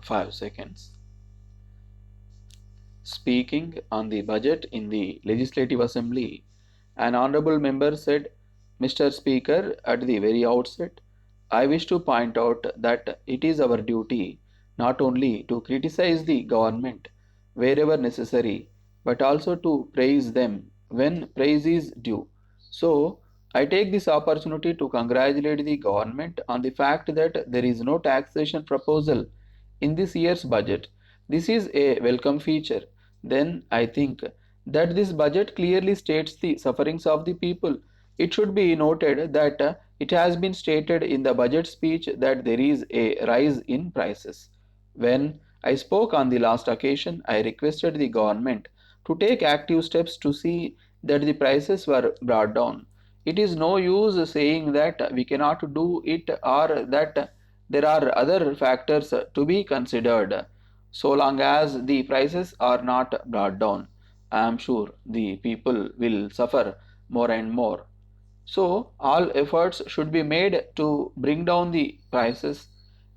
5 seconds. Speaking on the budget in the Legislative Assembly, an honorable member said, "Mr. Speaker, at the very outset, I wish to point out that it is our duty not only to criticize the government wherever necessary, but also to praise them when praise is due. So, I take this opportunity to congratulate the government on the fact that there is no taxation proposal in this year's budget. This is a welcome feature. Then I think that this budget clearly states the sufferings of the people. It should be noted that it has been stated in the budget speech that there is a rise in prices. When I spoke on the last occasion, I requested the government to take active steps to see that the prices were brought down. It is no use saying that we cannot do it or that there are other factors to be considered. So long as the prices are not brought down, I am sure the people will suffer more and more. So, all efforts should be made to bring down the prices.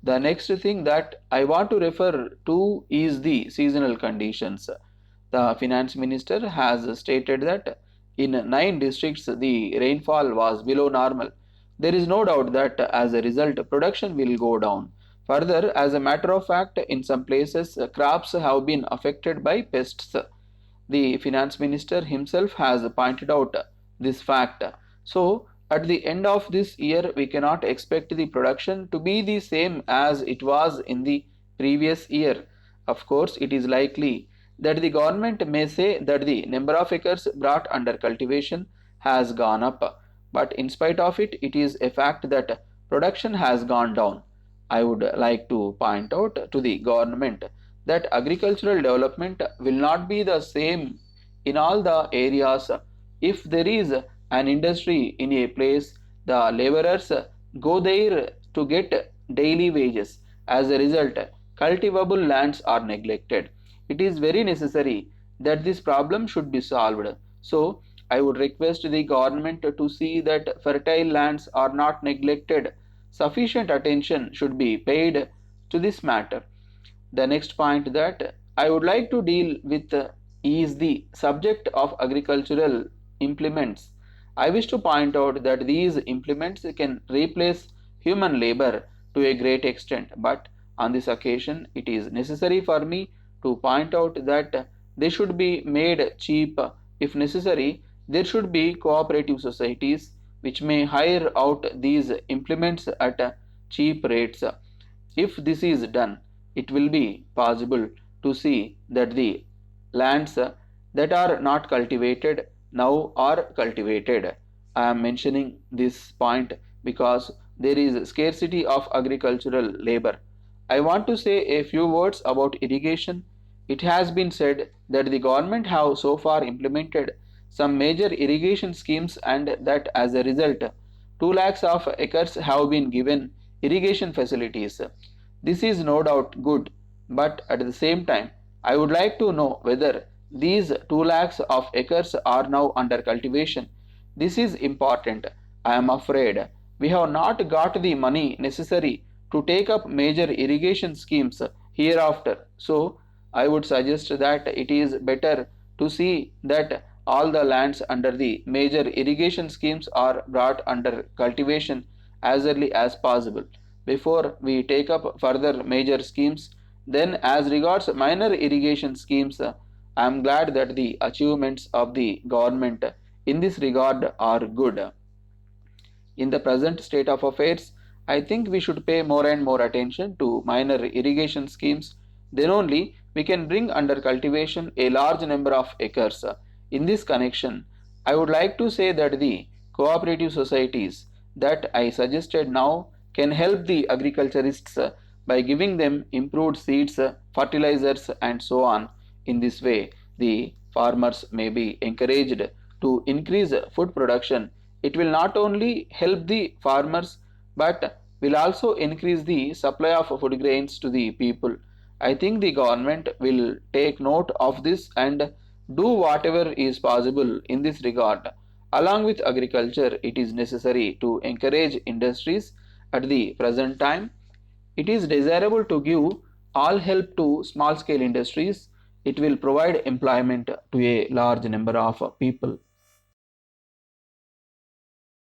The next thing that I want to refer to is the seasonal conditions. The finance minister has stated that in 9 districts the rainfall was below normal. There is no doubt that as a result production will go down. Further, as a matter of fact, in some places crops have been affected by pests. The finance minister himself has pointed out this fact. So, at the end of this year, we cannot expect the production to be the same as it was in the previous year. Of course, it is likely that the government may say that the number of acres brought under cultivation has gone up, but in spite of it, it is a fact that production has gone down. I would like to point out to the government that agricultural development will not be the same in all the areas. If there is an industry in a place, the laborers go there to get daily wages. As a result, cultivable lands are neglected. It is very necessary that this problem should be solved. So, I would request the government to see that fertile lands are not neglected. Sufficient attention should be paid to this matter. The next point that I would like to deal with is the subject of agricultural implements. I wish to point out that these implements can replace human labor to a great extent, but on this occasion it is necessary for me to point out that they should be made cheap. If necessary, there should be cooperative societies which may hire out these implements at cheap rates. If this is done, it will be possible to see that the lands that are not cultivated now are cultivated. I am mentioning this point because there is scarcity of agricultural labor. I want to say a few words about irrigation. It has been said that the government have so far implemented some major irrigation schemes and that as a result 2 lakhs of acres have been given irrigation facilities. This is no doubt good, but at the same time, I would like to know whether these 2 lakhs of acres are now under cultivation. This is important. I am afraid we have not got the money necessary to take up major irrigation schemes hereafter. So, I would suggest that it is better to see that all the lands under the major irrigation schemes are brought under cultivation as early as possible before we take up further major schemes. Then, as regards minor irrigation schemes, I am glad that the achievements of the government in this regard are good. In the present state of affairs, I think we should pay more and more attention to minor irrigation schemes. Then only we can bring under cultivation a large number of acres. In this connection, I would like to say that the cooperative societies that I suggested now can help the agriculturists by giving them improved seeds, fertilizers, and so on. In this way, the farmers may be encouraged to increase food production. It will not only help the farmers but will also increase the supply of food grains to the people. I think the government will take note of this and do whatever is possible in this regard. Along with agriculture, it is necessary to encourage industries at the present time. It is desirable to give all help to small scale industries. It will provide employment to a large number of people.